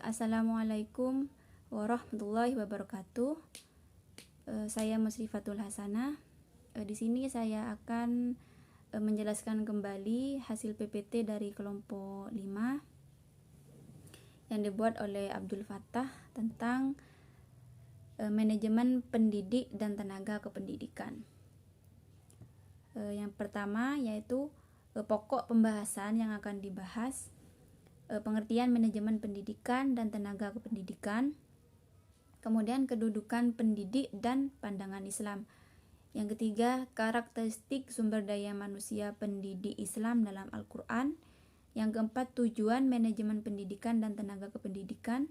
Assalamualaikum warahmatullahi wabarakatuh. Saya Musrifatul Hasanah. Di sini saya akan menjelaskan kembali hasil PPT dari kelompok 5 yang dibuat oleh Abdul Fattah tentang manajemen pendidik dan tenaga kependidikan. Yang pertama yaitu pokok pembahasan yang akan dibahas, pengertian manajemen pendidikan dan tenaga kependidikan, kemudian kedudukan pendidik dan pandangan Islam. Yang ketiga, karakteristik sumber daya manusia pendidik Islam dalam Al-Quran. Yang keempat, tujuan manajemen pendidikan dan tenaga kependidikan.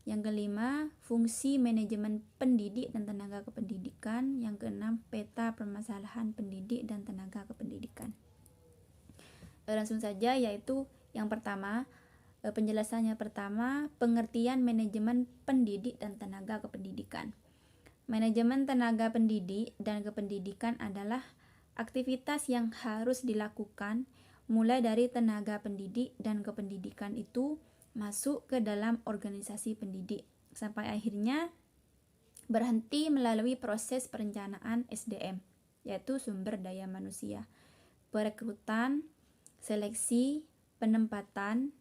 Yang kelima, fungsi manajemen pendidik dan tenaga kependidikan. Yang keenam, peta permasalahan pendidik dan tenaga kependidikan. Langsung saja, yaitu yang pertama, penjelasannya pertama, pengertian manajemen pendidik dan tenaga kependidikan. Manajemen tenaga pendidik dan kependidikan adalah aktivitas yang harus dilakukan mulai dari tenaga pendidik dan kependidikan itu masuk ke dalam organisasi pendidik sampai akhirnya berhenti melalui proses perencanaan SDM, yaitu sumber daya manusia, perekrutan, seleksi, penempatan,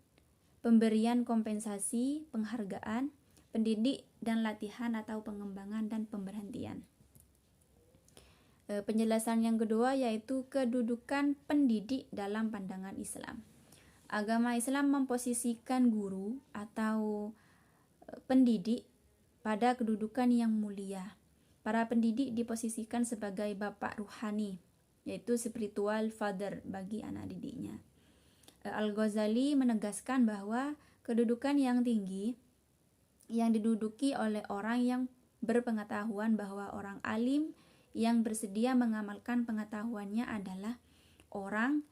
pemberian kompensasi, penghargaan, pendidik dan latihan atau pengembangan dan pemberhentian. Penjelasan yang kedua yaitu kedudukan pendidik dalam pandangan Islam. Agama Islam memposisikan guru atau pendidik pada kedudukan yang mulia. Para pendidik diposisikan sebagai bapak ruhani, yaitu spiritual father bagi anak didiknya. Al-Ghazali menegaskan bahwa kedudukan yang tinggi yang diduduki oleh orang yang berpengetahuan, bahwa orang alim yang bersedia mengamalkan pengetahuannya adalah orang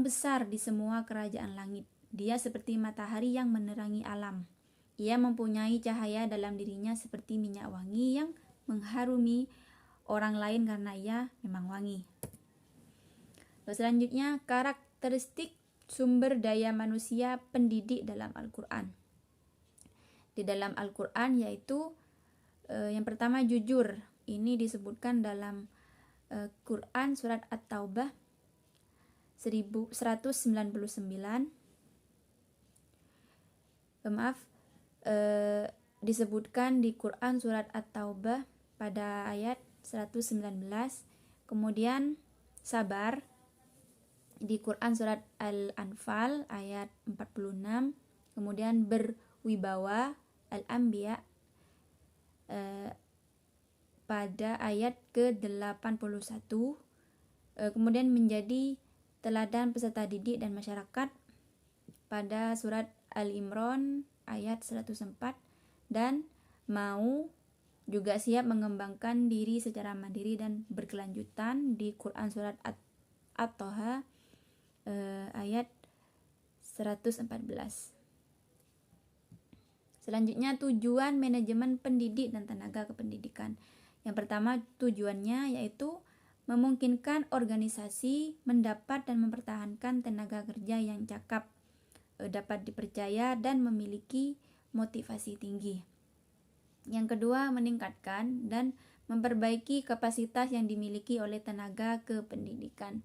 besar di semua kerajaan langit. Dia seperti matahari yang menerangi alam. Ia mempunyai cahaya dalam dirinya seperti minyak wangi yang mengharumi orang lain karena ia memang wangi. Selanjutnya, karakteristik sumber daya manusia pendidik dalam Al-Quran. Di dalam Al-Quran yaitu yang pertama jujur. Ini disebutkan dalam Quran surat At-Taubah 199. Disebutkan di Quran surat At-Taubah pada ayat 119. Kemudian sabar di Quran surat Al-Anfal ayat 46, kemudian berwibawa Al-Anbiya pada ayat ke-81, kemudian menjadi teladan peserta didik dan masyarakat pada surat Al-Imran ayat 104, dan mau juga siap mengembangkan diri secara mandiri dan berkelanjutan di Quran surat At-Taha ayat 114. Selanjutnya, tujuan manajemen pendidik dan tenaga kependidikan. Yang pertama, tujuannya yaitu memungkinkan organisasi mendapat dan mempertahankan tenaga kerja yang cakap, dapat dipercaya dan memiliki motivasi tinggi. Yang kedua, meningkatkan dan memperbaiki kapasitas yang dimiliki oleh tenaga kependidikan.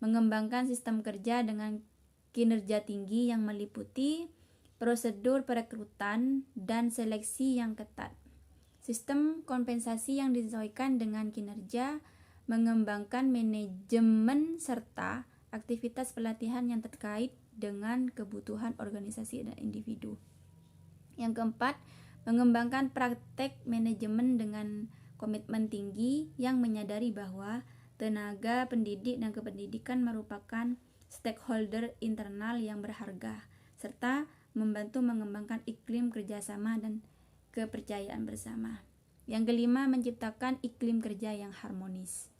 Mengembangkan sistem kerja dengan kinerja tinggi yang meliputi prosedur perekrutan dan seleksi yang ketat, sistem kompensasi yang disesuaikan dengan kinerja, mengembangkan manajemen serta aktivitas pelatihan yang terkait dengan kebutuhan organisasi dan individu. Yang keempat, mengembangkan praktek manajemen dengan komitmen tinggi yang menyadari bahwa tenaga pendidik dan kependidikan merupakan stakeholder internal yang berharga, serta membantu mengembangkan iklim kerjasama dan kepercayaan bersama. Yang kelima, menciptakan iklim kerja yang harmonis.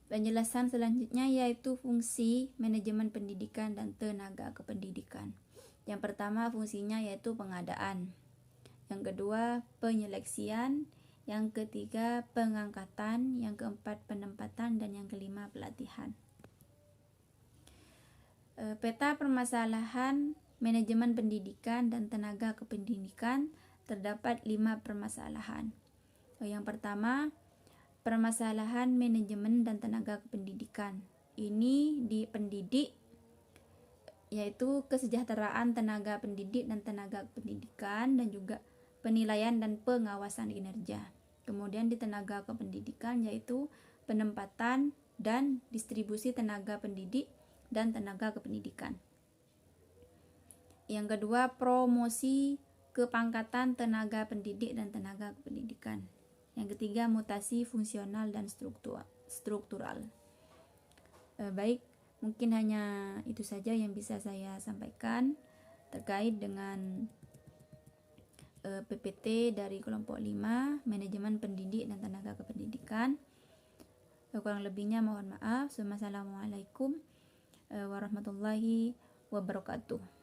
Penjelasan selanjutnya yaitu fungsi manajemen pendidikan dan tenaga kependidikan. Yang pertama, fungsinya yaitu pengadaan. Yang kedua, penyeleksian. Yang ketiga, pengangkatan. Yang keempat, penempatan. Dan yang kelima, pelatihan. Peta permasalahan manajemen pendidikan dan tenaga kependidikan terdapat 5 permasalahan. Yang pertama, permasalahan manajemen dan tenaga kependidikan. Ini di pendidik, yaitu kesejahteraan tenaga pendidik dan tenaga pendidikan, dan juga penilaian dan pengawasan kinerja. Kemudian di tenaga kependidikan, yaitu penempatan dan distribusi tenaga pendidik dan tenaga kependidikan. Yang kedua, promosi kepangkatan tenaga pendidik dan tenaga kependidikan. Yang ketiga, mutasi fungsional dan struktural. Baik, mungkin hanya itu saja yang bisa saya sampaikan terkait dengan PPT dari kelompok 5, manajemen pendidik dan tenaga kependidikan. Kurang lebihnya mohon maaf. Wassalamualaikum warahmatullahi wabarakatuh.